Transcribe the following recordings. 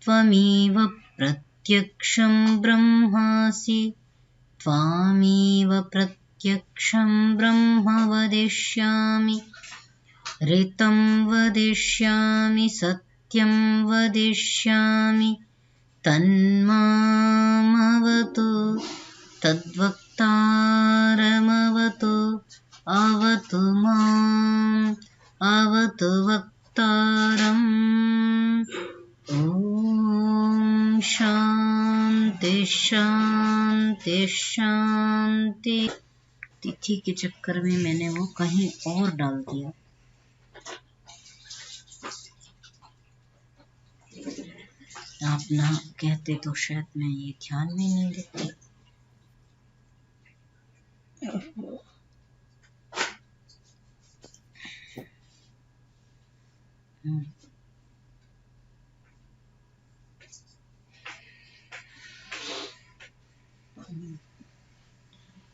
त्वमेव प्रत्यक्षं ब्रह्मासि त्वामेव प्रत्यक्षं ब्रह्म वदिष्यामि ऋतं वदिष्यामि सत्यं वदिष्यामि तन्मामवतु तद्वक्तारमवतु अवतु माम् अवतु वक्तारम्। ॐ शान्ति शान्ति शान्ति। तिथि के चक्कर में मैंने वो कहीं और डाल दिया। आप ना कहते तो शायद मैं ये ध्यान में नहीं देती।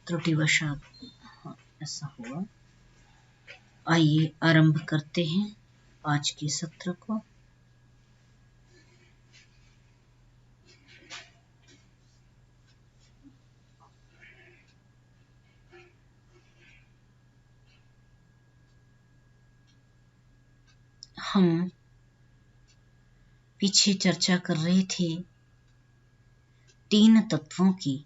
त्रुटिवशात ऐसा हुआ। आइए आरंभ करते हैं आज के सत्र को। हम पीछे चर्चा कर रहे थे 3 तत्वों की।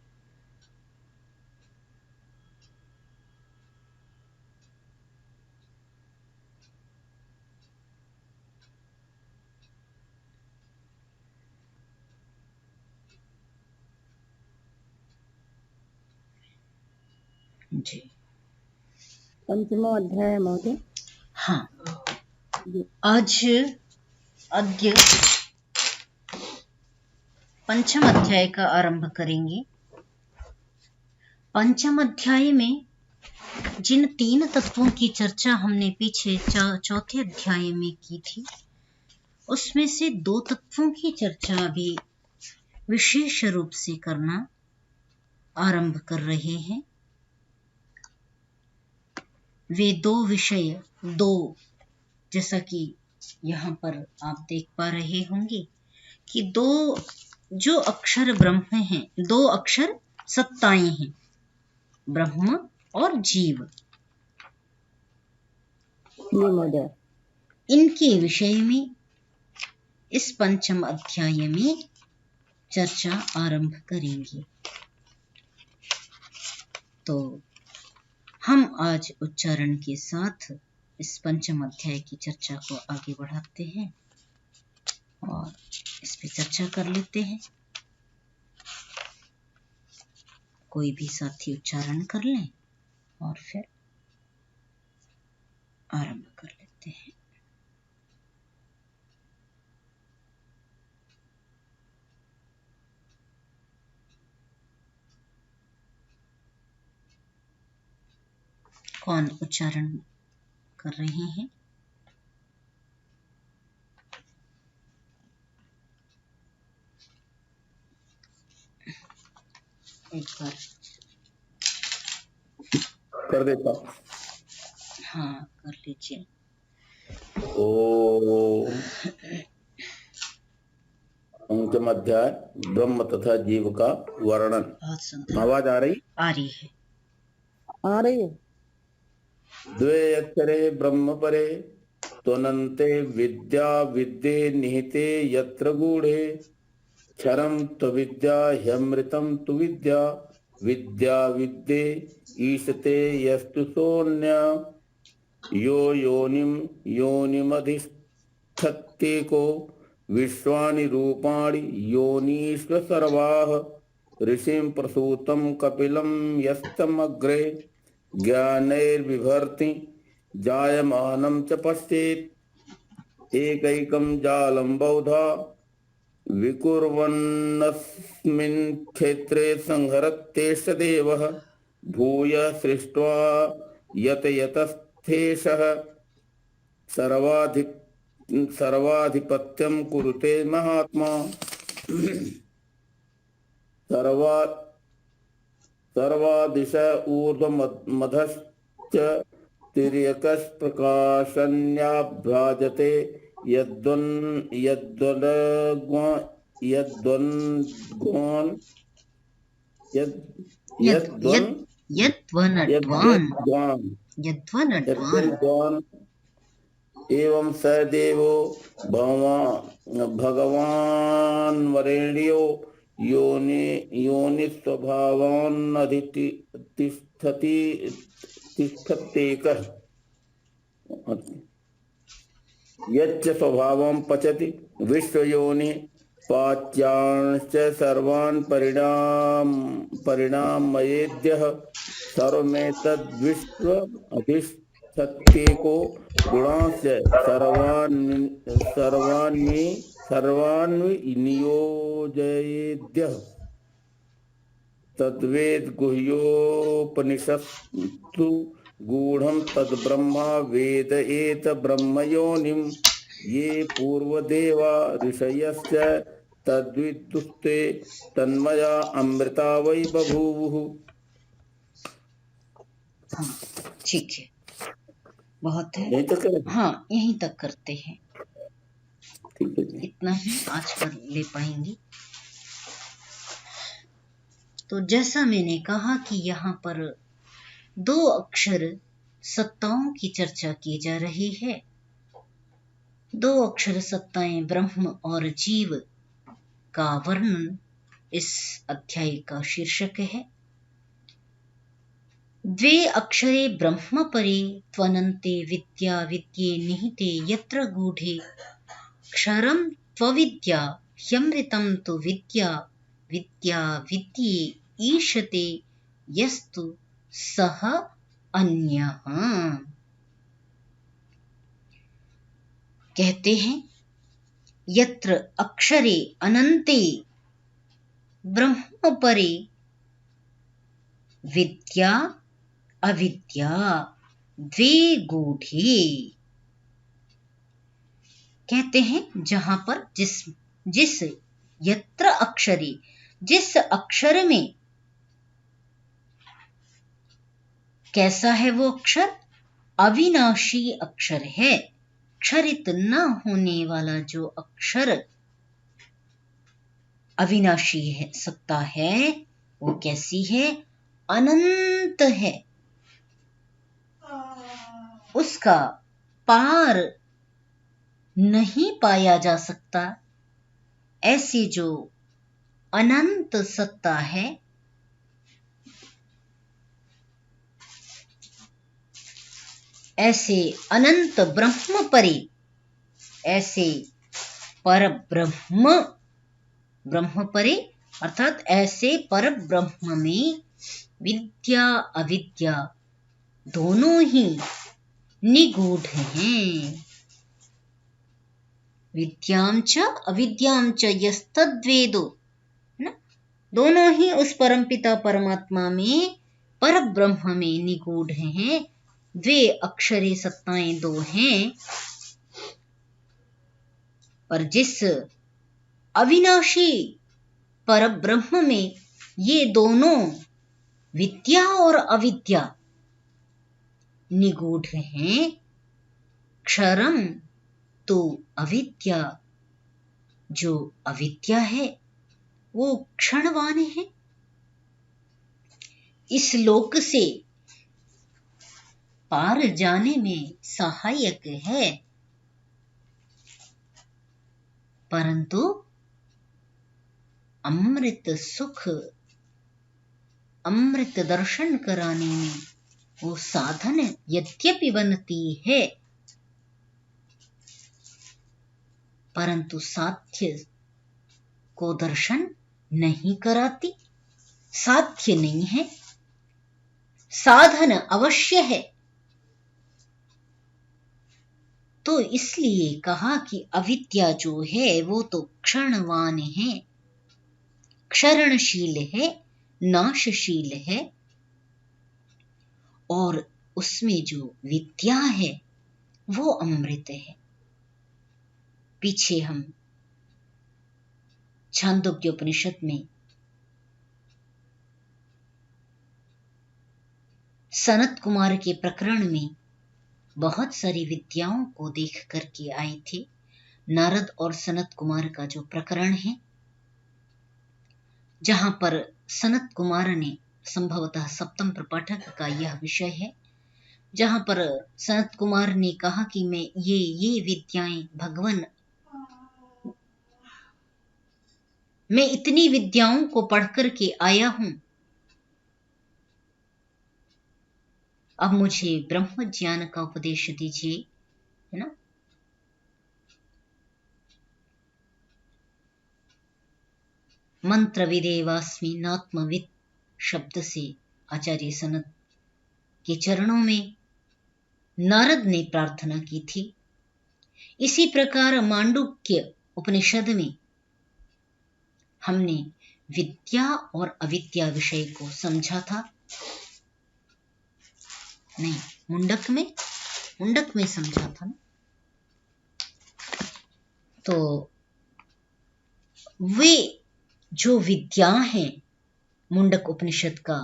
जी पंचमो अध्याय महोदय। हाँ, अद्य पंचम अध्याय का आरंभ करेंगे। पंचम अध्याय में जिन 3 तत्वों की चर्चा हमने पीछे चौथे अध्याय में की थी, उसमें से 2 तत्वों की चर्चा अभी विशेष रूप से करना आरंभ कर रहे हैं। वे 2 विषय, 2 जैसा कि यहाँ पर आप देख पा रहे होंगे कि 2 जो अक्षर ब्रह्म हैं, 2 अक्षर सत्ताएं हैं, ब्रह्म और जीव। इनके विषय में इस पंचम अध्याय में चर्चा आरंभ करेंगे। तो हम आज उच्चारण के साथ इस पंचम अध्याय की चर्चा को आगे बढ़ाते हैं और इस पे चर्चा कर लेते हैं। कोई भी साथी उच्चारण कर लें और फिर आरंभ कर लेते हैं। कौन उच्चारण कर रहे हैं? एक बार कर देता। हाँ, कर लीजिए। ओम पंचम अध्याय ब्रह्म तथा जीव का वर्णन। बहुत सुंदर। आवाज आ रही? आ रही है। आ रही है। द्वे अक्षरे ब्रह्म परे त्वनन्ते विद्या विद्ये निहिते यत्र गूढ़े क्षरं त्वविद्या ह्यमृतं तु विद्या विद्या विद्ये ईशते यस्तु सोऽन्य यो योनिमधिष्ठत्येको विश्वानि रूपाणि योनिष्व सर्वाः ऋषिं प्रसूतं कपिलं यस्तमग्रे ज्ञानैर्बिभर्ति जायमानं च पश्येत् एकैकं जालं बहुधा विकुर्वन्नस्मिन् क्षेत्रे संहरत्येष देवः भूय सृष्ट्वा यतयतस्थेषः सर्वाधिपत्यं कुरुते महात्मा सर्वादिश ऊर्ध्वमधश्च तिर्यकः प्रकाशन्याभ्राजते यद्वन् यद्वद्गुण यद्वन्द्गुण यद् यद यद्वन् यद यद्वनड्वान् यद्वद्गुण यद्वनड्वान् यद्वद्गुण एवं स देवो भगवान् वरेण्यो योनि स्वभावान्नधितिष्ठति तिष्ठत्येकः यच्च स्वभावं पचति विश्वयोनि पाच्यांश्च सर्वान् परिणामयेद्यः सर्वमेतद्विश्व अधिष्ठत्येको गुणांश्च सर्वान्नि नियोजयेद्यः तद्वेद गुह्योपनिषत्सु गूढ़ं तद्ब्रह्मा वेद एत ब्रह्मयोनिं ये पूर्वदेवा ऋषयश्च तद्विदुस्ते तन्मया अमृता वै बभूवुः। ठीक है, बहुत है। यहीं तक करें? हाँ, यहीं तक करते हैं। ठीक है जी। इतना ही आज कर ले पाएंगे। तो जैसा मैंने कहा कि यहाँ पर दो अक्षर सत्ताओं की चर्चा की जा रही है। दो अक्षर सत्ताएं ब्रह्म और जीव का वर्णन इस अध्याय का शीर्षक है। द्वे अक्षरे ब्रह्म परे त्वनन्ते विद्या विद्ये निहिते यत्र गूढ़े क्षरं त्वविद्या ह्यमृतं तु विद्या विद्या विद्ये ईशते यस्तु सह अन्यः। कहते हैं यत्र अक्षरे अनंते ब्रह्म परे विद्या अविद्या द्वे गूढ़े। कहते हैं जहां पर जिस यत्र अक्षरे, जिस अक्षर में, कैसा है वो अक्षर? अविनाशी अक्षर है, क्षरित न होने वाला जो अक्षर अविनाशी है, सत्ता है, वो कैसी है? अनंत है। उसका पार नहीं पाया जा सकता। ऐसी जो अनंत सत्ता है, ऐसे अनंत ब्रह्म परे, ऐसे पर ब्रह्म परे अर्थात ऐसे पर ब्रह्म में विद्या अविद्या दोनों ही निगूढ़ हैं। विद्यां च अविद्यां च यस्तद्वेदो, ना, दोनों ही उस परमपिता परमात्मा में पर ब्रह्म में निगूढ़ हैं। द्वे अक्षरे सत्ताएं दो हैं, पर जिस अविनाशी पर ब्रह्म में ये दोनों विद्या और अविद्या निगूढ़ हैं। क्षरम तो अविद्या, जो अविद्या है वो क्षणवान है, इस लोक से पार जाने में सहायक है, परंतु अमृत सुख, अमृत दर्शन कराने में वो साधन यद्यपि बनती है, परंतु साध्य को दर्शन नहीं कराती। साध्य नहीं है, साधन अवश्य है। तो इसलिए कहा कि अविद्या जो है वो तो क्षणवान है, क्षरणशील है, नाशशील है, और उसमें जो विद्या है वो अमृत है। पीछे हम छांदोग्य उपनिषद में सनत कुमार के प्रकरण में बहुत सारी विद्याओं को देख करके आए थे। नारद और सनत कुमार का जो प्रकरण है, जहां पर सनत कुमार ने, संभवतः सप्तम प्रपाठक का यह विषय है, जहां पर सनत कुमार ने कहा कि मैं ये विद्याएं भगवान, मैं इतनी विद्याओं को पढ़ कर के आया हूं, अब मुझे ब्रह्म ज्ञान का उपदेश दीजिए, है ना। मंत्र विदेवास्मि नात्मविद शब्द से आचार्य सनत के चरणों में नारद ने प्रार्थना की थी। इसी प्रकार मांडुक्य उपनिषद में हमने विद्या और अविद्या विषय को समझा था। नहीं, मुंडक में समझा था ना। तो वे जो विद्या हैं, मुंडक उपनिषद का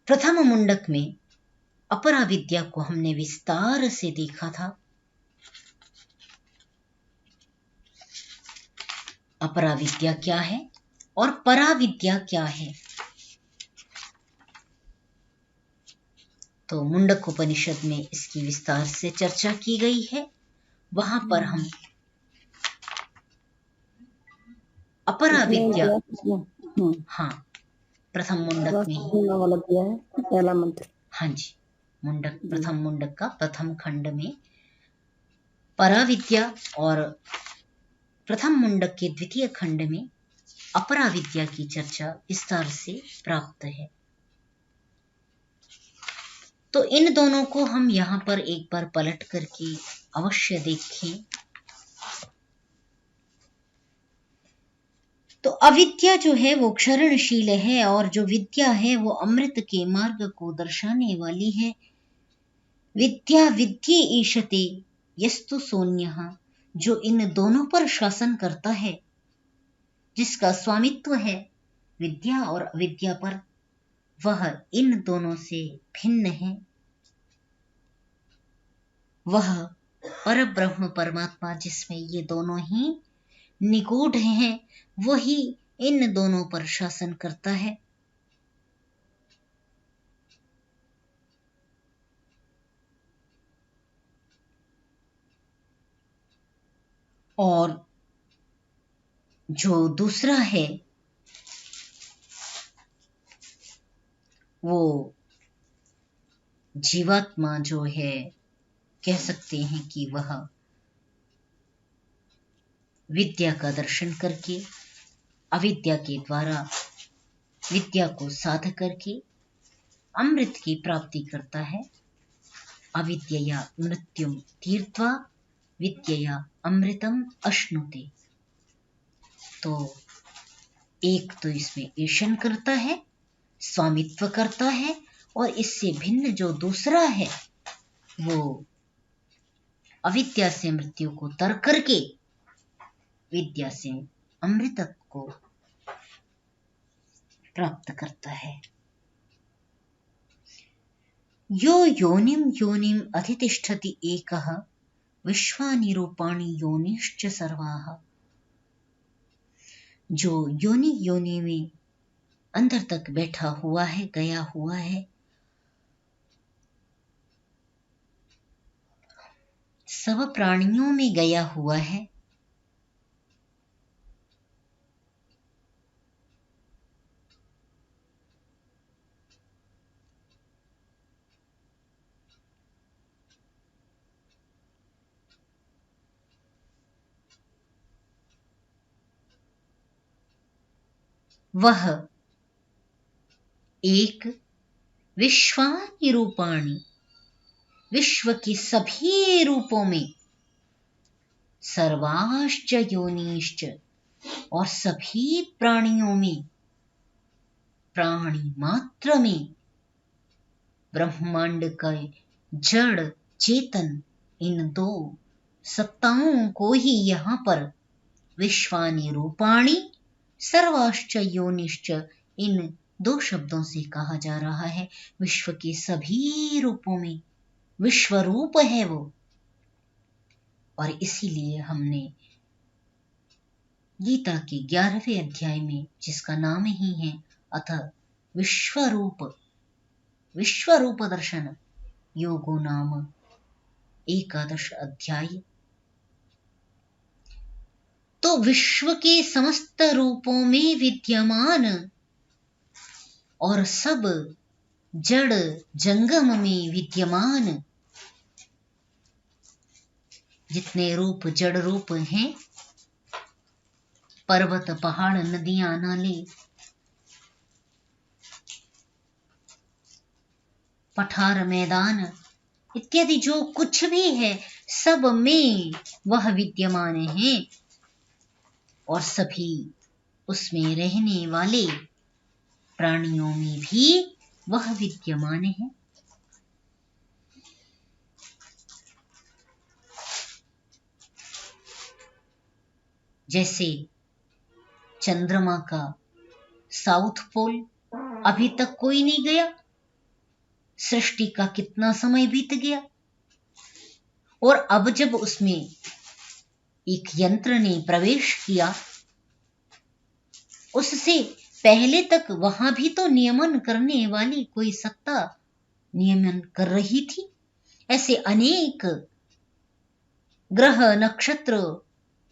प्रथम मुंडक में अपरा विद्या को हमने विस्तार से देखा था। अपरा विद्या क्या है और परा विद्या क्या है। तो मुंडक उपनिषद में इसकी विस्तार से चर्चा की गई है। वहां पर हम अपरा विद्या, हाँ, प्रथम मुंडक में ही वाला दिया है पहला मंत्र। हाँ जी, मुंडक, प्रथम मुंडक का प्रथम खंड में परा विद्या और प्रथम मुंडक के द्वितीय खंड में अपरा विद्या की चर्चा विस्तार से प्राप्त है। तो इन दोनों को हम यहां पर एक बार पलट करके अवश्य देखें। तो अविद्या जो है वो क्षरणशील है और जो विद्या है वो अमृत के मार्ग को दर्शाने वाली है। विद्या विद्ये ईशते यस्तु सोन्यः, जो इन दोनों पर शासन करता है, जिसका स्वामित्व है विद्या और अविद्या पर, वह इन दोनों से भिन्न है। वह परब्रह्म परमात्मा जिसमें ये दोनों ही निगूढ़ हैं, वही इन दोनों पर शासन करता है। और जो दूसरा है वो जीवात्मा जो है, कह सकते हैं कि वह विद्या का दर्शन करके, अविद्या के द्वारा विद्या को साध करके अमृत की प्राप्ति करता है। अविद्यया मृत्युम तीर्त्वा विद्यया अमृतम अश्नुते। तो एक तो इसमें ईशन करता है, स्वामित्व करता है, और इससे भिन्न जो दूसरा है वो अविद्या से मृत्यु को तर करके विद्या से अमृत को प्राप्त करता है। यो योनिम अधितिष्ठति एकः विश्वानि रूपाणि योनिश्च सर्वाः। जो योनि में अंदर तक बैठा हुआ है, गया हुआ है, सब प्राणियों में गया हुआ है, वह एक विश्वानि रूपाणि, विश्व के सभी रूपों में, सर्वाश्च योनिश्च, और सभी प्राणियों में, प्राणी मात्र में, ब्रह्मांड का जड़ चेतन, इन दो सत्ताओं को ही यहां पर विश्वानि रूपाणि सर्वाश्च योनिश्च, इन दो शब्दों से कहा जा रहा है। विश्व के सभी रूपों में विश्व रूप है वो, और इसीलिए हमने गीता के 11वें अध्याय में, जिसका नाम ही है अथ विश्वरूप दर्शन योगो नाम 11 अध्याय, तो विश्व के समस्त रूपों में विद्यमान और सब जड़ जंगम में विद्यमान जितने रूप जड़ रूप हैं, पर्वत पहाड़ नदियां नाले पठार मैदान इत्यादि जो कुछ भी है, सब में वह विद्यमान है और सभी उसमें रहने वाले प्राणियों में भी वह विद्यमान है। जैसे चंद्रमा का साउथ पोल अभी तक कोई नहीं गया, सृष्टि का कितना समय बीत गया, और अब जब उसमें एक यंत्र ने प्रवेश किया, उससे पहले तक वहां भी तो नियमन करने वाली कोई सत्ता नियमन कर रही थी। ऐसे अनेक ग्रह नक्षत्र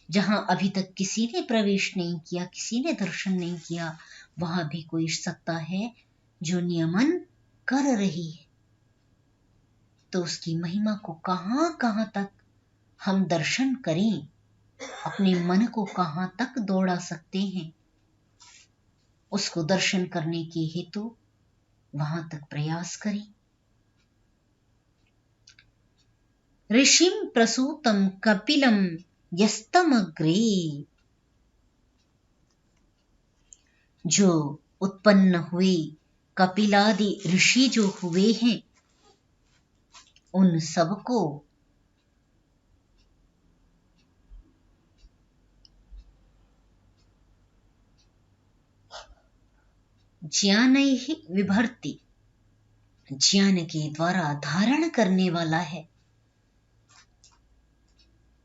जहां अभी तक किसी ने प्रवेश नहीं किया, किसी ने दर्शन नहीं किया, वहां भी कोई सत्ता है जो नियमन कर रही है। तो उसकी महिमा को कहां कहां तक हम दर्शन करें, अपने मन को कहां तक दौड़ा सकते हैं, उसको दर्शन करने के हेतु वहां तक प्रयास करें। ऋषिं प्रसूतं कपिलं यस्तमग्रे, जो उत्पन्न हुए कपिलादि ऋषि जो हुए हैं, उन सबको ज्ञानैः विभर्ति, ज्ञान के द्वारा धारण करने वाला है।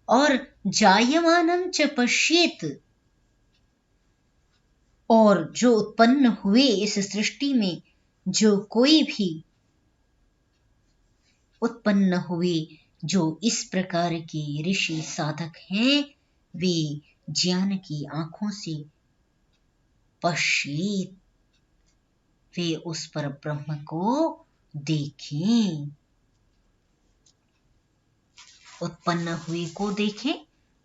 और जायमानं च पश्येत, और जो उत्पन्न हुए इस सृष्टि में, जो कोई भी उत्पन्न हुए, जो इस प्रकार के ऋषि साधक हैं, वे ज्ञान की आंखों से पश्येत, वे उस पर ब्रह्म को देखें, उत्पन्न हुए को देखें,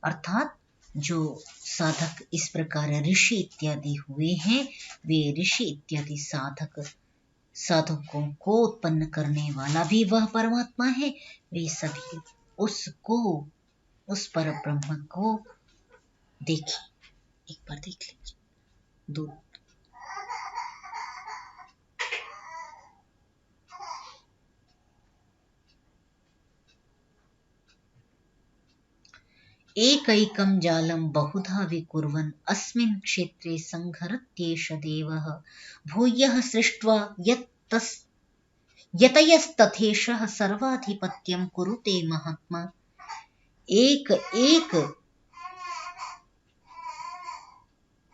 अर्थात जो साधक इस प्रकार ऋषि इत्यादि हुए हैं, वे ऋषि इत्यादि साधकों को उत्पन्न करने वाला भी वह परमात्मा है। वे सभी उसको, उस पर ब्रह्म को देखें। एक बार देख लीजिए। दो एकैकं जालं बहुधा विकुर्वन् अस्मिन् क्षेत्रे संहरत्येष देवः भूयः सृष्ट्वा यतयस्तथेषः सर्वाधिपत्यं कुरुते महात्मा। एक एक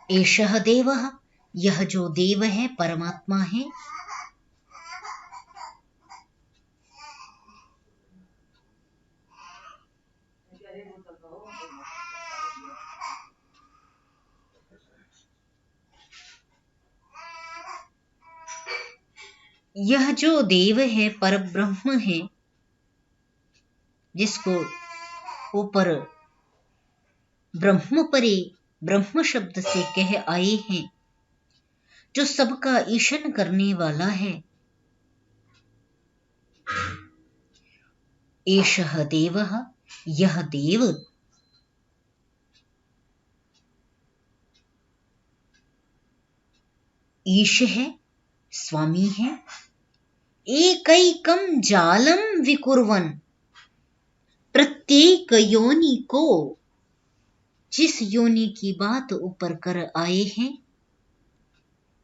एषः देवः, यह जो देव है, परमात्मा है, यह जो देव है, परब्रह्म है, जिसको ऊपर ब्रह्म परे ब्रह्म शब्द से कह आए हैं, जो सबका ईशन करने वाला है। एषः देवः, यह देव ईश है, स्वामी है। एकैकं जालं विकुर्वन्, प्रत्येक योनि को, जिस योनि की बात ऊपर कर आए हैं,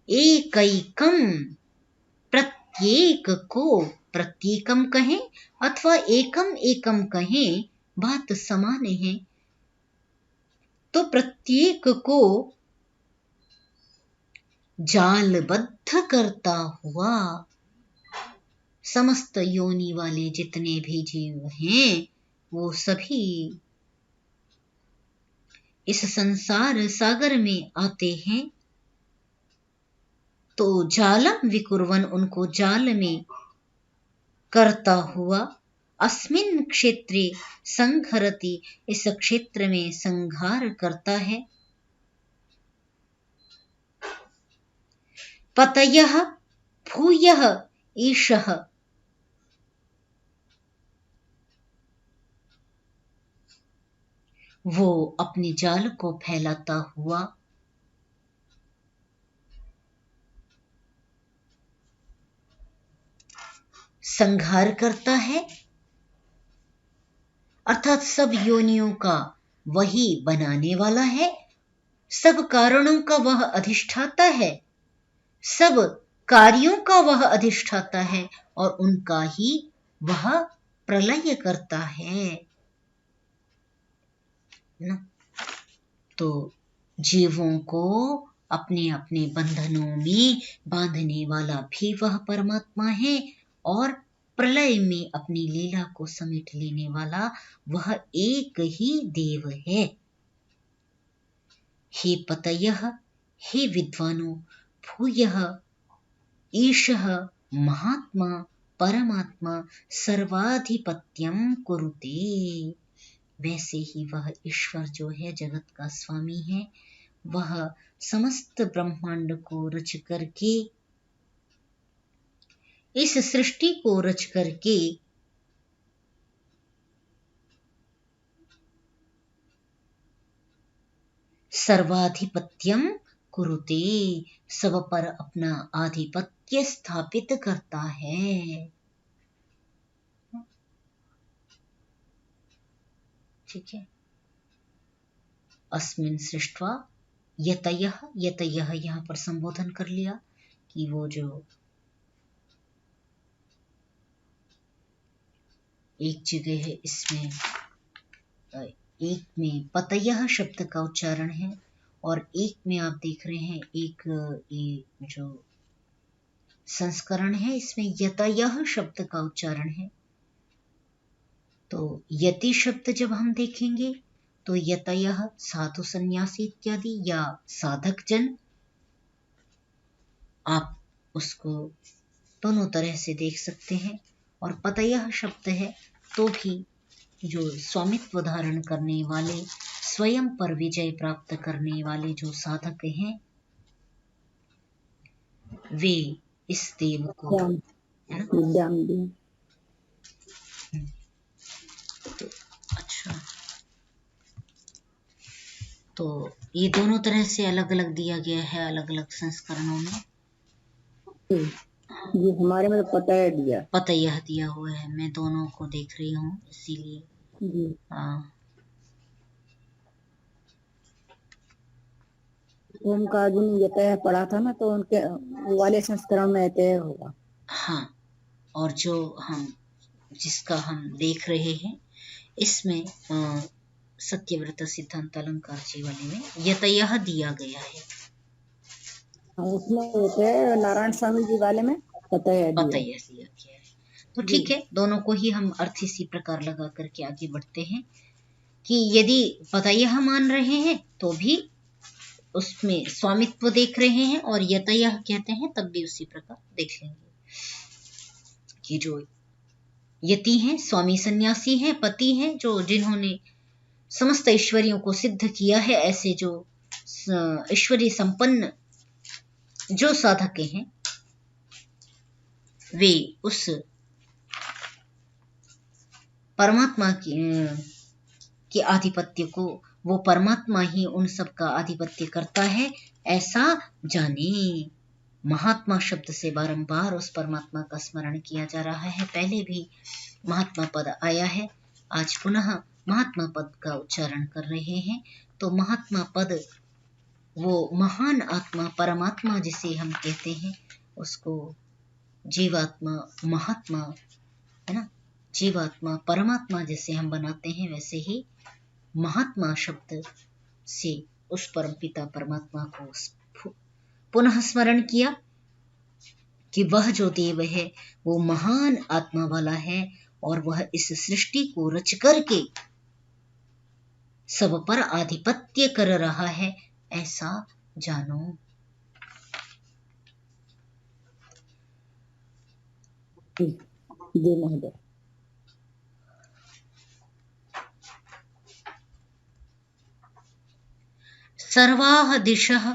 एकैकं प्रत्येक को, प्रत्येकम कहें अथवा एकम एकम कहें, बात समान है, तो प्रत्येक को जालबद्ध करता हुआ समस्त योनि वाले जितने भी जीव हैं वो सभी इस संसार सागर में आते हैं। तो जालम विकुर्वन, उनको जाल में करता हुआ, अस्मिन् क्षेत्रे संघरति, इस क्षेत्र में संहार करता है। पतयः भूयः ईशः, वो अपने जाल को फैलाता हुआ संहार करता है, अर्थात सब योनियों का वही बनाने वाला है, सब कारणों का वह अधिष्ठाता है, सब कार्यों का वह अधिष्ठाता है और उनका ही वह प्रलय करता है ना। तो जीवों को अपने अपने बंधनों में बांधने वाला भी वह परमात्मा है और प्रलय में अपनी लीला को समेट लेने वाला वह एक ही देव है। हे पतयः, हे विद्वानों, भूयः ईशः महात्मा परमात्मा सर्वाधिपत्यम कुरुते, वैसे ही वह ईश्वर जो है जगत का स्वामी है, वह समस्त ब्रह्मांड को रच करके, इस सृष्टि को रच करके सर्वाधिपत्यम कुरुते, सब पर अपना आधिपत्य स्थापित करता है। ठीक है। अस्मिन् सृष्ट्वा यतयः, यतयः यहाँ पर संबोधन कर लिया कि वो जो एक जगह है, इसमें एक में पतयः शब्द का उच्चारण है और एक में आप देख रहे हैं एक जो संस्करण है इसमें यतयः शब्द का उच्चारण है। तो यति शब्द जब हम देखेंगे तो यतयः साधु सन्यासी इत्यादि या साधक जन, आप उसको दोनों तरह से देख सकते हैं। और पतयः शब्द है तो भी जो स्वामित्व धारण करने वाले, स्वयं पर विजय प्राप्त करने वाले जो साधक हैं, वे इस देव को अच्छा, तो ये दोनों तरह से अलग अलग दिया गया है, अलग अलग संस्करणों में। ये हमारे में तो पतयः दिया हुआ है, मैं दोनों को देख रही हूँ इसीलिए। हाँ, उनका अर्जुन यतः पढ़ा था ना, तो उनके वाले संस्करण में यतः होगा। हाँ, और जो हम जिसका हम देख रहे हैं इसमें सत्यव्रत सिद्धांत अलंकार जी वाले में यतयः दिया गया है। उसमें नारायण स्वामी जी वाले में पतयः दिया गया है। तो ठीक है, दोनों को ही हम अर्थ इसी प्रकार लगा करके आगे बढ़ते हैं कि यदि पतयः मान रहे हैं तो भी उसमें स्वामित्व देख रहे हैं, और यतयः कहते हैं तब भी उसी प्रकार देख लेंगे कि जो यति हैं, स्वामी सन्यासी हैं, पति हैं, जो जिन्होंने समस्त ऐश्वर्यों को सिद्ध किया है, ऐसे जो ऐश्वर्य संपन्न जो साधक हैं, वे उस परमात्मा के आधिपत्य को, वो परमात्मा ही उन सब का आधिपत्य करता है, ऐसा जाने। महात्मा शब्द से बारंबार उस परमात्मा का स्मरण किया जा रहा है। पहले भी महात्मा पद आया है, आज पुनः महात्मा पद का उच्चारण कर रहे हैं। तो महात्मा पद, वो महान आत्मा परमात्मा जिसे हम कहते हैं, उसको जीवात्मा महात्मा है ना, जीवात्मा परमात्मा जैसे हम बनाते हैं, वैसे ही महात्मा शब्द से उस परमपिता परमात्मा को पुनः स्मरण किया कि वह जो देव है वो महान आत्मा वाला है और वह इस सृष्टि को रच करके सब पर आधिपत्य कर रहा है, ऐसा जानो। जी महोदय। सर्वाः दिशः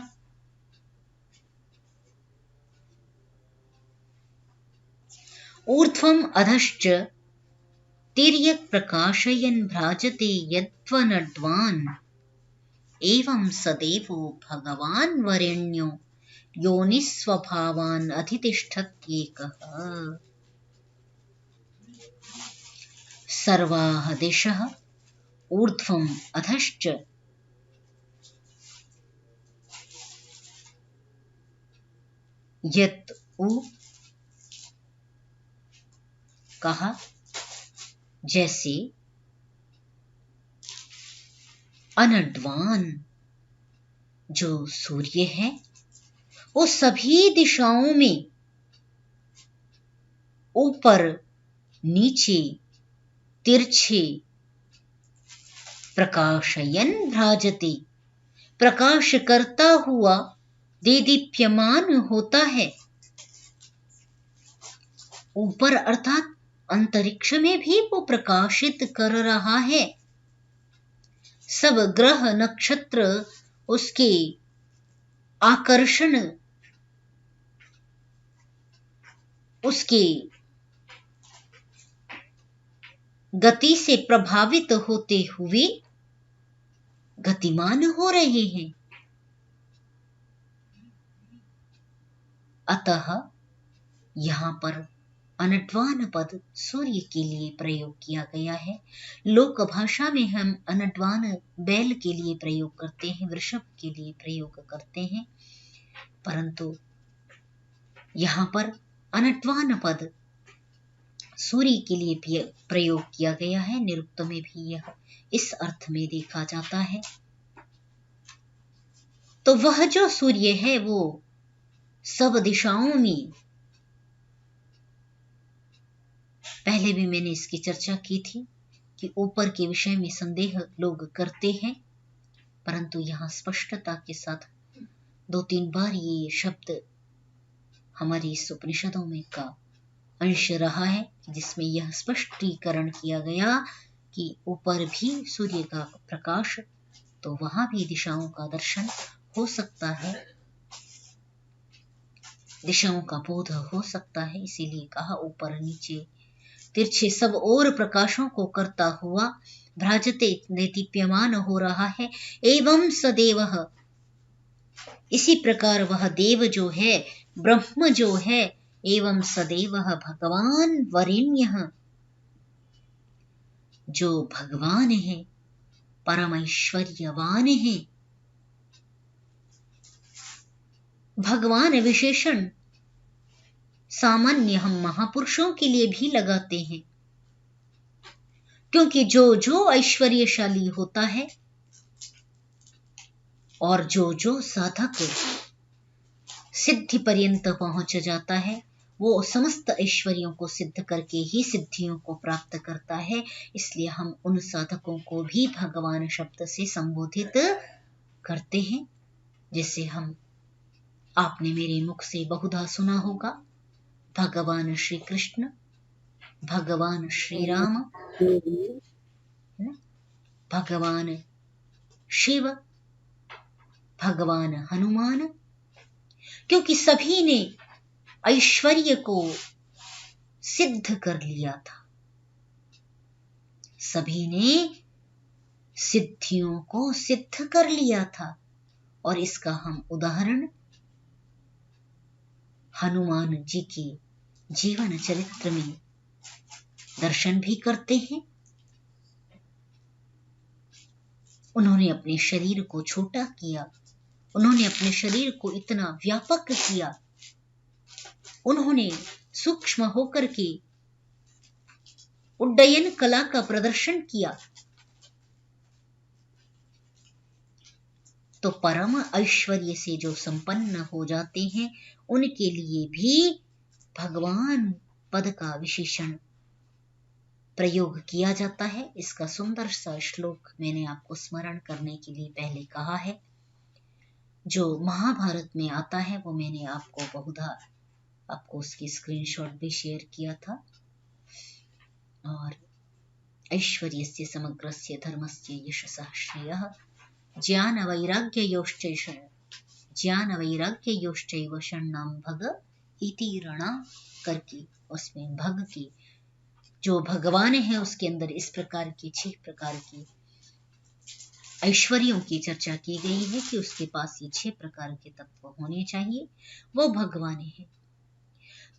ऊर्ध्वम् अधश्च तिर्यक् प्रकाशयन् भ्राजते यद्वनड्वान् एवं सदेवो भगवान् वरेण्यो योनिस्वभावान् अधितिष्ठत्येकः। सर्वाः दिशः ऊर्ध्वम् अधश्च यत् उ कहा जैसे अनड्वान जो सूर्य है वो सभी दिशाओं में ऊपर नीचे तिरछे प्रकाशयन भ्राजते प्रकाश करता हुआ देदीप्यमान होता है। ऊपर अर्थात अंतरिक्ष में भी वो प्रकाशित कर रहा है। सब ग्रह नक्षत्र उसके आकर्षण, उसके गति से प्रभावित होते हुए गतिमान हो रहे हैं। अतः यहां पर अनड्वान पद सूर्य के लिए प्रयोग किया गया है। लोक भाषा में हम अनड्वान बैल के लिए प्रयोग करते हैं, वृषभ के लिए प्रयोग करते हैं, परंतु यहां पर अनड्वान पद सूर्य के लिए प्रयोग किया गया है। निरुक्त में भी यह इस अर्थ में देखा जाता है। तो वह जो सूर्य है वो सब दिशाओं में, पहले भी मैंने इसकी चर्चा की थी कि ऊपर के विषय में संदेह लोग करते हैं, परंतु यहां स्पष्टता के साथ 2-3 बार ये शब्द हमारी इस उपनिषदों में का अंश रहा है, जिसमें यह स्पष्टीकरण किया गया कि ऊपर भी सूर्य का प्रकाश, तो वहां भी दिशाओं का दर्शन हो सकता है, दिशाओं का बोध हो सकता है। इसीलिए कहा ऊपर नीचे तिरछे सब और प्रकाशों को करता हुआ भ्राजते दीप्यमान हो रहा है। एवं सदेवः, इसी प्रकार वह देव जो है, ब्रह्म जो है, एवं सदेवः भगवान वरेण्यः, जो भगवान है, परमैश्वर्यवान है। भगवान विशेषण सामान्य हम महापुरुषों के लिए भी लगाते हैं, क्योंकि जो जो ऐश्वर्यशाली होता है और जो जो साधक सिद्धि पर्यंत पहुंच जाता है, वो समस्त ऐश्वर्यों को सिद्ध करके ही सिद्धियों को प्राप्त करता है। इसलिए हम उन साधकों को भी भगवान शब्द से संबोधित करते हैं। जैसे हम, आपने मेरे मुख से बहुधा सुना होगा, भगवान श्री कृष्ण, भगवान श्री राम, भगवान शिव, भगवान हनुमान, क्योंकि सभी ने ऐश्वर्य को सिद्ध कर लिया था, सभी ने सिद्धियों को सिद्ध कर लिया था। और इसका हम उदाहरण हनुमान जी के जीवन चरित्र में दर्शन भी करते हैं। उन्होंने अपने शरीर को छोटा किया, उन्होंने अपने शरीर को इतना व्यापक किया, उन्होंने सूक्ष्म होकर के उड्डयन कला का प्रदर्शन किया, तो परम ऐश्वर्य से जो संपन्न हो जाते हैं उनके लिए भी भगवान पद का विशेषण प्रयोग किया जाता है। इसका सुंदर सा श्लोक मैंने आपको स्मरण करने के लिए पहले कहा है, जो महाभारत में आता है, वो मैंने आपको बहुधा आपको उसकी स्क्रीनशॉट भी शेयर किया था। और ऐश्वर्यस्य समग्रस्य धर्मस्य यशसः श्रेयः ज्ञान वैराग्ययोश्चैव षण्णां भग इति रणा करके उसमें भग की जो भगवान है उसके अंदर इस प्रकार की 6 प्रकार की ऐश्वर्यों की चर्चा की गई है कि उसके पास ये 6 प्रकार के तत्व होने चाहिए, वो भगवान है।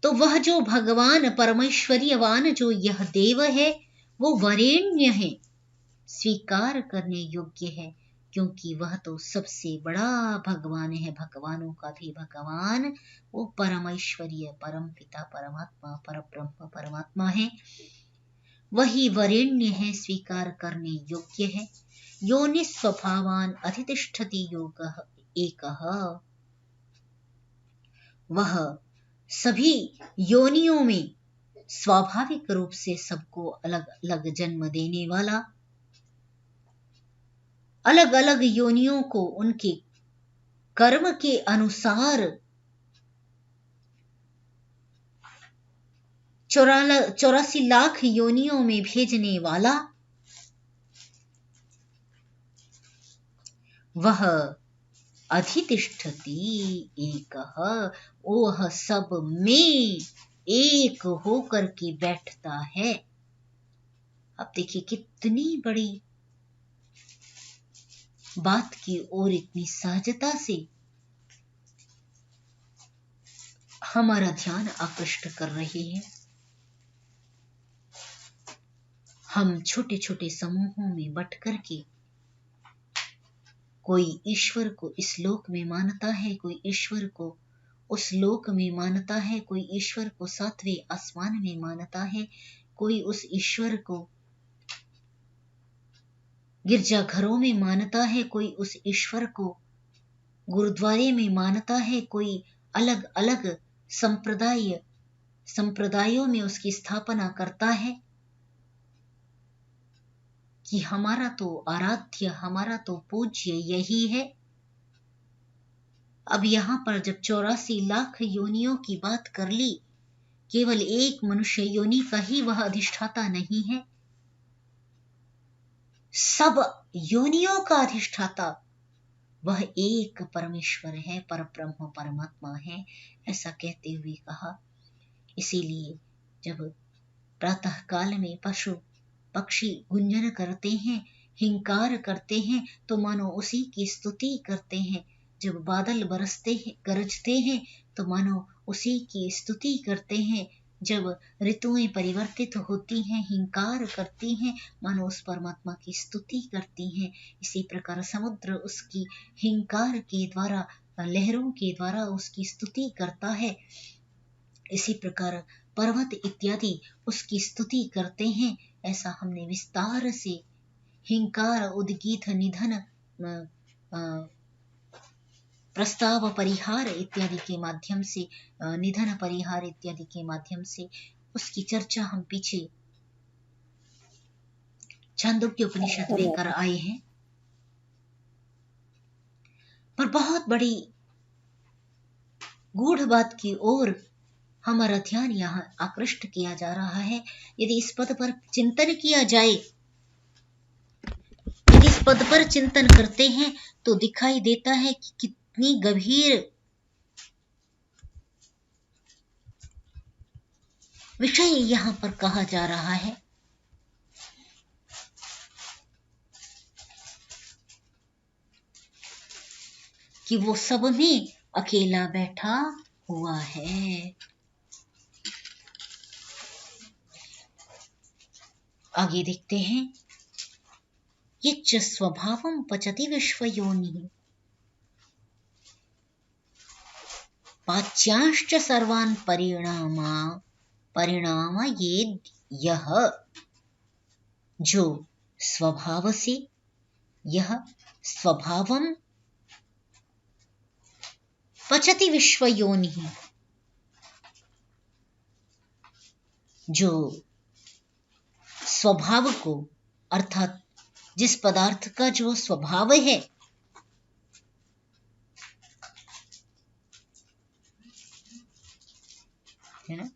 तो वह जो भगवान परमेश्वर्यवान जो यह देव है वो वरेण्य है, स्वीकार करने योग्य है, क्योंकि वह तो सबसे बड़ा भगवान है, भगवानों का भी भगवान, वो परमेश्वर्य परम पिता परमात्मा परब्रह्म परमात्मा है, वही वरेण्य है, स्वीकार करने योग्य है। योनि स्वभावान अधितिष्ठति योगः एकः, वह सभी योनियों में स्वाभाविक रूप से सबको अलग अलग जन्म देने वाला, अलग अलग योनियों को उनके कर्म के अनुसार 84 लाख योनियों में भेजने वाला, वह अधितिष्ठति एकः, वह सब में एक होकर के बैठता है। अब देखिए कितनी बड़ी बात की ओर इतनी सहजता से हमारा ध्यान आकृष्ट कर रहे हैं। हम छोटे छोटे समूहों में बट करके कोई ईश्वर को इस लोक में मानता है, कोई ईश्वर को उस लोक में मानता है, कोई ईश्वर को 7वें आसमान में मानता है, कोई उस ईश्वर को गिरजाघरों में मानता है, कोई उस ईश्वर को गुरुद्वारे में मानता है, कोई अलग अलग संप्रदायों में उसकी स्थापना करता है कि हमारा तो आराध्य, हमारा तो पूज्य यही है। अब यहां पर जब 84 लाख योनियों की बात कर ली, केवल एक मनुष्य योनि का ही वह अधिष्ठाता नहीं है, सब योनियों का अधिष्ठाता वह एक परमेश्वर है, परब्रह्म परमात्मा है, ऐसा कहते हुए कहा। इसीलिए जब प्रातः काल में पशु पक्षी गुंजन करते हैं, हिंकार करते हैं, तो मानो उसी की स्तुति करते हैं। जब बादल बरसते हैं, गरजते हैं, तो मानो उसी की स्तुति करते हैं। जब ऋतुएं परिवर्तित होती हैं, हिंकार करती हैं, मानो उस परमात्मा की स्तुति करती हैं। इसी प्रकार समुद्र उसकी हिंकार के द्वारा, लहरों के द्वारा उसकी स्तुति करता है। इसी प्रकार पर्वत इत्यादि उसकी स्तुति करते हैं। ऐसा हमने विस्तार से हिंकार, उद्गीत, निधन, प्रस्ताव परिहार इत्यादि के माध्यम से, निधन परिहार इत्यादि के माध्यम से उसकी चर्चा हम पीछे छांदोग्य उपनिषद में कर आए हैं। पर बहुत बड़ी गूढ़ बात की ओर हमारा ध्यान यहाँ आकृष्ट किया जा रहा है। यदि इस पद पर चिंतन किया जाए, यदि इस पद पर चिंतन करते हैं तो दिखाई देता है कि कितनी गंभीर विषय यहाँ पर कहा जा रहा है। कि वो सब में अकेला बैठा हुआ है। आगे देखते हैं, यच्च स्वभावं पचति विश्वयोनिः पाच्यांश्च सर्वान् परिणामयेद् यः। जो स्वभाव से, यह स्वभावम पचति विश्वयोनिः, जो स्वभाव को, अर्थात जिस पदार्थ का जो स्वभाव है ना,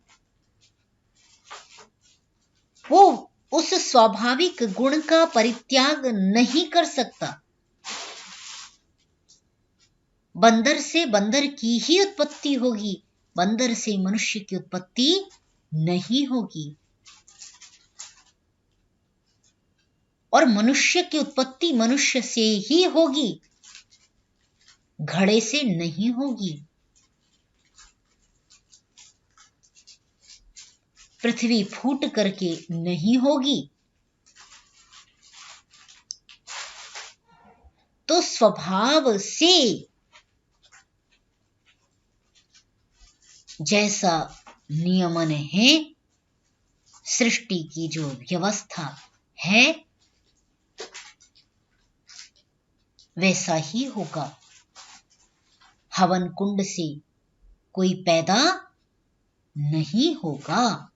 वो उस स्वाभाविक गुण का परित्याग नहीं कर सकता। बंदर से बंदर की ही उत्पत्ति होगी, बंदर से मनुष्य की उत्पत्ति नहीं होगी, और मनुष्य की उत्पत्ति मनुष्य से ही होगी, घड़े से नहीं होगी। पृथ्वी फूट करके नहीं होगी। तो स्वभाव से जैसा नियमन है, सृष्टि की जो व्यवस्था है, वैसा ही होगा। हवन कुंड से कोई पैदा नहीं होगा।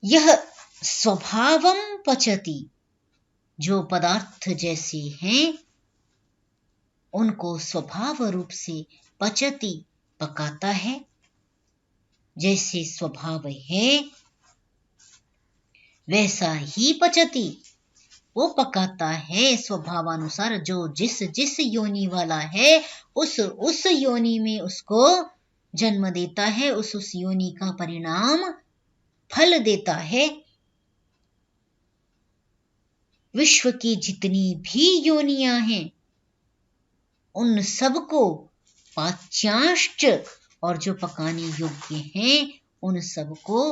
यह स्वभावम पचति, जो पदार्थ जैसे हैं उनको स्वभाव रूप से पचति, पकाता है। जैसे स्वभाव है वैसा ही पचति, वो पकाता है स्वभावानुसार। जो जिस जिस योनि वाला है उस योनि में उसको जन्म देता है, उस योनि का परिणाम फल देता है। विश्व की जितनी भी योनियां हैं उन सबको पाच्यांश्च, और जो पकाने योग्य हैं उन सबको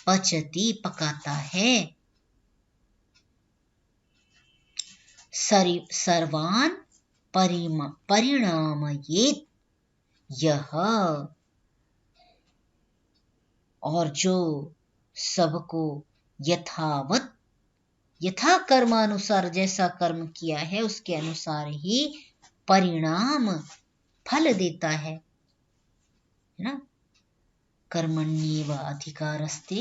पचति, पकाता है। सर्वान परिणामयेत् यह, और जो सबको यथावत, यथा कर्मानुसार, जैसा कर्म किया है उसके अनुसार ही परिणाम फल देता है ना। कर्मण्येव अधिकारस्ते,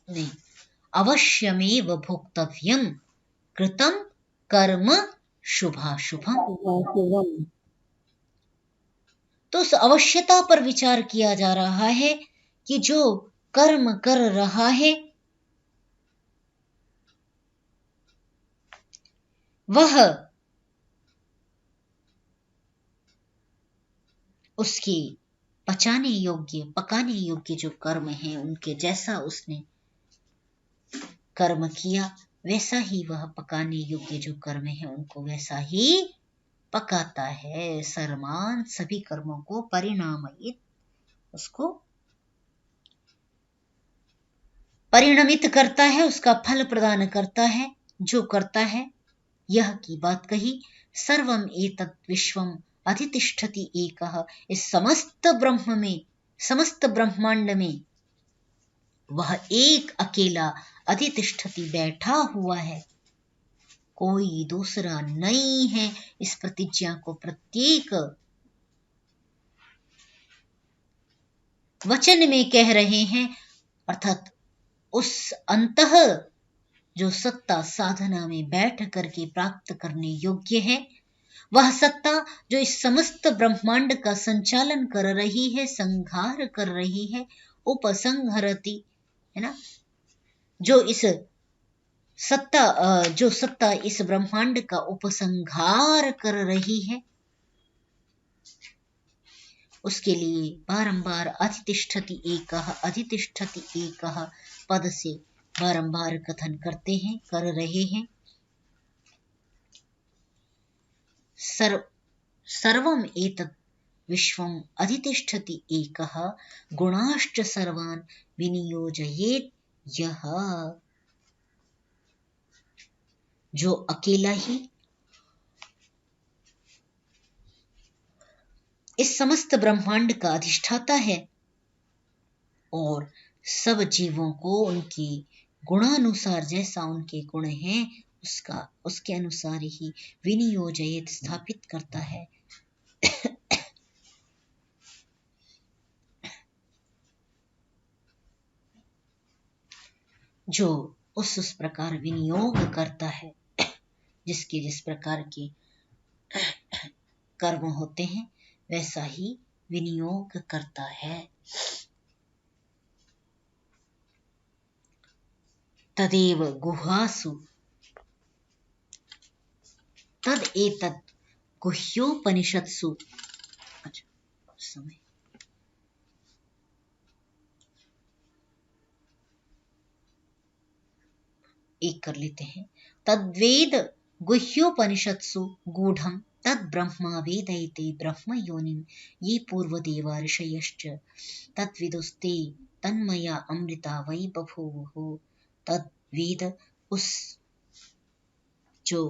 नहीं, अवश्यमेव भोक्तव्यम कृतं कर्म शुभाशुभम। शुभम। तो उस अवश्यता पर विचार किया जा रहा है कि जो कर्म कर रहा है वह उसके पचाने योग्य, पकाने योग्य जो कर्म हैं उनके जैसा उसने कर्म किया, वैसा ही वह पकाने योग्य जो कर्म है उनको वैसा ही पकाता है। सर्वान, सभी कर्मों को, परिणामयित, उसको परिणमित करता है, उसका फल प्रदान करता है जो करता है। यह की बात कही, सर्वम एतत् विश्वम अधितिष्ठति एकः, इस समस्त ब्रह्म में, समस्त ब्रह्मांड में वह एक अकेला अधितिष्ठति, बैठा हुआ है, कोई दूसरा नहीं है। इस प्रतिज्ञा को प्रत्येक वचन में कह रहे हैं, अर्थात उस अंतः जो सत्ता साधना में बैठ करके प्राप्त करने योग्य है, वह सत्ता जो इस समस्त ब्रह्मांड का संचालन कर रही है, संहार कर रही है, उपसंहरति, है ना। जो इस सत्ता, जो सत्ता इस ब्रह्मांड का उपसंहार कर रही है, उसके लिए बारंबार अधितिष्ठति एकः, अधितिष्ठति एकः पद से बारंबार कथन करते हैं, कर रहे हैं। सर्वम एतत् विश्वम अधितिष्ठति एकः गुणाश्च सर्वान् विनियोजयेत् यह, जो अकेला ही इस समस्त ब्रह्मांड का अधिष्ठाता है और सब जीवों को उनकी गुणानुसार, जैसा उनके गुण हैं उसके अनुसार ही विनियोजयित स्थापित करता है। जो उस प्रकार विनियोग करता है, जिसके जिस प्रकार के कर्म होते हैं वैसा ही विनियोग करता है। तदेव गुहासु तद एतद गुह्योपनिषत्सु। अच्छा, समय एक कर लेते हैं। तद्वेद गुह्योपनिषत्सु गूढ़ं तद ब्रह्मा वेदयते ब्रह्म योनिं ये पूर्वदेवा ऋषयश्च तद्विदुस्ते तन्मया अमृता वै बभूवुः। तद्वेद उस जो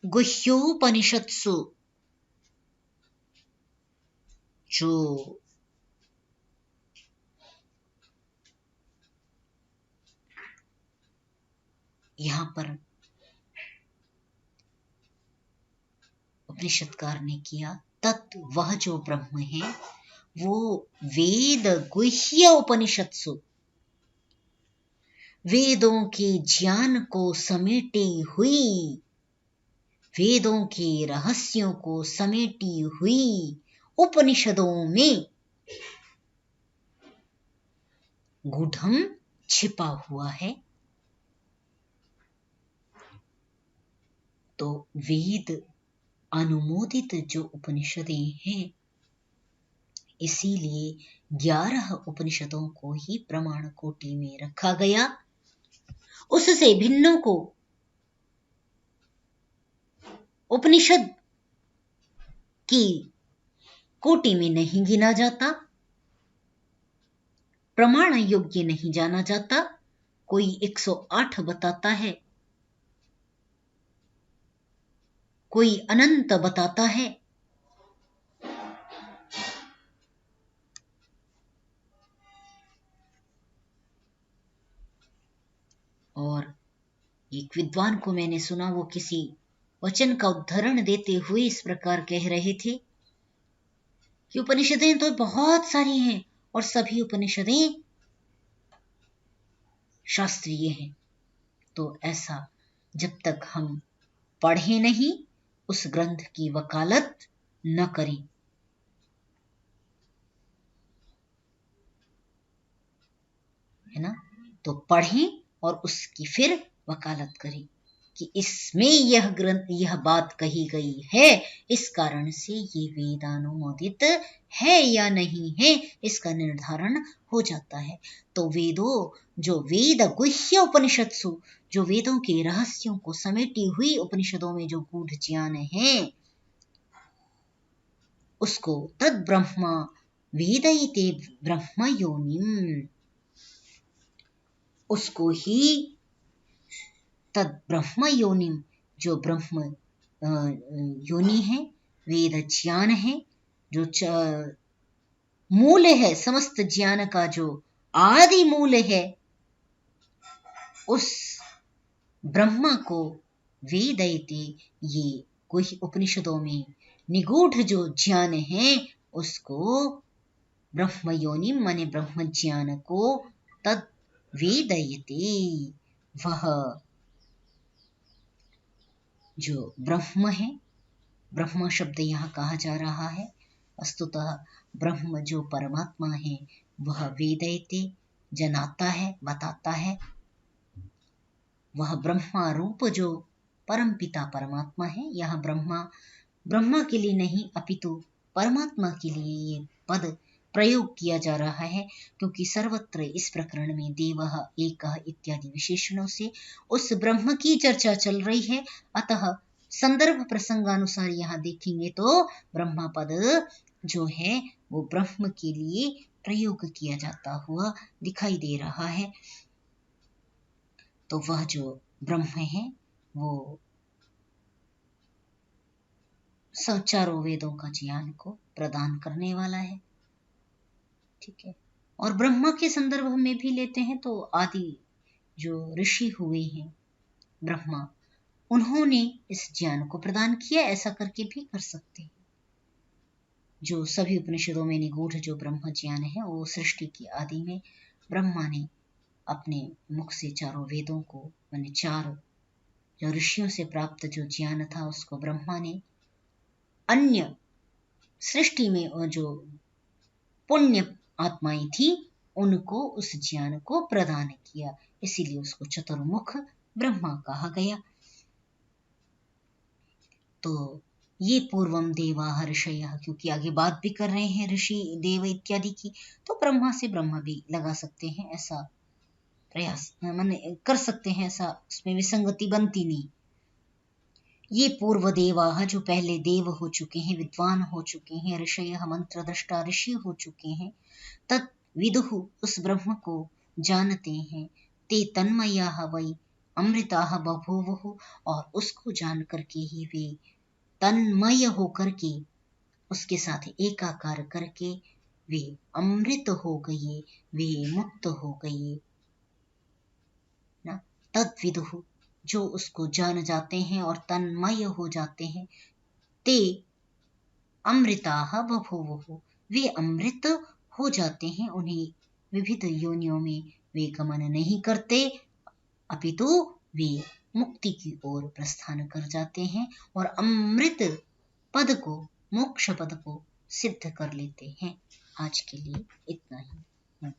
गुह्योपनिषत्सु, जो यहां पर उपनिषदकार ने किया, तत् वह जो ब्रह्म है वो वेद गुह्य उपनिषत्सु, वेदों के ज्ञान को समेटी हुई, वेदों के रहस्यों को समेटी हुई उपनिषदों में गूढ़म छिपा हुआ है। तो वेद अनुमोदित जो उपनिषदें हैं, इसीलिए 11 उपनिषदों को ही प्रमाण कोटि में रखा गया। उससे भिन्नों को उपनिषद की कोटि में नहीं गिना जाता, प्रमाण योग्य नहीं जाना जाता। कोई 108 बताता है, कोई अनंत बताता है। और एक विद्वान को मैंने सुना, वो किसी वचन का उद्धरण देते हुए इस प्रकार कह रहे थे कि उपनिषदें तो बहुत सारी हैं और सभी उपनिषदें शास्त्रीय हैं। तो ऐसा जब तक हम पढ़े नहीं उस ग्रंथ की वकालत न करें। है ना? तो पढ़ें और उसकी फिर वकालत करें कि इसमें यह ग्रंथ, यह बात कही गई है, इस कारण से ये वेदानुमोदित है या नहीं है, इसका निर्धारण हो जाता है। तो वेदों, जो वेद गुह्य उपनिषत्सु, जो वेदों के रहस्यों को समेटी हुई उपनिषदों में जो गूढ़ ज्ञान है, उसको तद ब्रह्मा वेदयते ब्रह्म योनिम, उसको ही तद ब्रह्म योनिम, जो ब्रह्म योनि है, वेद ज्ञान है, जो मूल है, समस्त ज्ञान का जो आदि मूल है, उस ब्रह्मा को वेदयते, ये कोई उपनिषदों में निगूढ़ जो ज्ञान है उसको ब्रह्म योनि माने ब्रह्म ज्ञान को तद वेदयते, वह जो ब्रह्म है, ब्रह्म शब्द यहाँ कहा जा रहा है, वस्तुतः ब्रह्म जो परमात्मा है वह वेदयते जनाता है, बताता है। वह ब्रह्मा रूप जो परमपिता परमात्मा है, यह ब्रह्मा के लिए नहीं अपितु परमात्मा के लिए ये पद प्रयोग किया जा रहा है, क्योंकि सर्वत्र इस प्रकरण में देवः एकः इत्यादि विशेषणों से उस ब्रह्म की चर्चा चल रही है। अतः संदर्भ प्रसंगानुसार यहाँ देखेंगे तो ब्रह्मा पद जो है वो ब्रह्म के लिए प्रयोग किया जाता हुआ दिखाई दे रहा है। तो वह जो ब्रह्म है वो चारों वेदों का ज्ञान को प्रदान करने वाला है। ठीक है। और ब्रह्मा के संदर्भ में भी लेते हैं तो आदि जो ऋषि हुए हैं ब्रह्मा, उन्होंने इस ज्ञान को प्रदान किया, ऐसा करके भी कर सकते हैं। जो सभी उपनिषदों में निगूढ़ जो ब्रह्म ज्ञान है वो सृष्टि की आदि में ब्रह्मा ने अपने मुख से चारों वेदों को, माने चार जो ऋषियों से प्राप्त जो ज्ञान था उसको ब्रह्मा ने अन्य सृष्टि में जो पुण्य आत्माएं थी उनको उस ज्ञान को प्रदान किया, इसीलिए उसको चतुर्मुख ब्रह्मा कहा गया। तो ये पूर्वम देवा ऋषयः, क्योंकि आगे बात भी कर रहे हैं ऋषि देव इत्यादि की, तो ब्रह्मा से ब्रह्मा भी लगा सकते हैं, ऐसा प्रयास माने कर सकते हैं, ऐसा उसमें विसंगति बनती नहीं। ये पूर्व देवा जो पहले देव हो चुके हैं, विद्वान हो चुके हैं, ऋषयः मंत्र दृष्टा ऋषि हो चुके हैं, तत् विदुहु उस ब्रह्म को जानते हैं, ते तन्मयाः वै अमृताः बभूवुः, और उसको जान करके ही वे तन्मय होकर के उसके साथ एकाकार करके वे अमृत हो गए, वे मुक्त हो गए ना। तद्विदुः जो उसको जान जाते हैं और तन्मय हो जाते हैं, ते अमृताः बभूवुः वे अमृत हो जाते हैं, उन्हें विविध योनियों में वे गमन नहीं करते, अपितु वे मुक्ति की ओर प्रस्थान कर जाते हैं और अमृत पद को, मोक्ष पद को सिद्ध कर लेते हैं। आज के लिए इतना ही।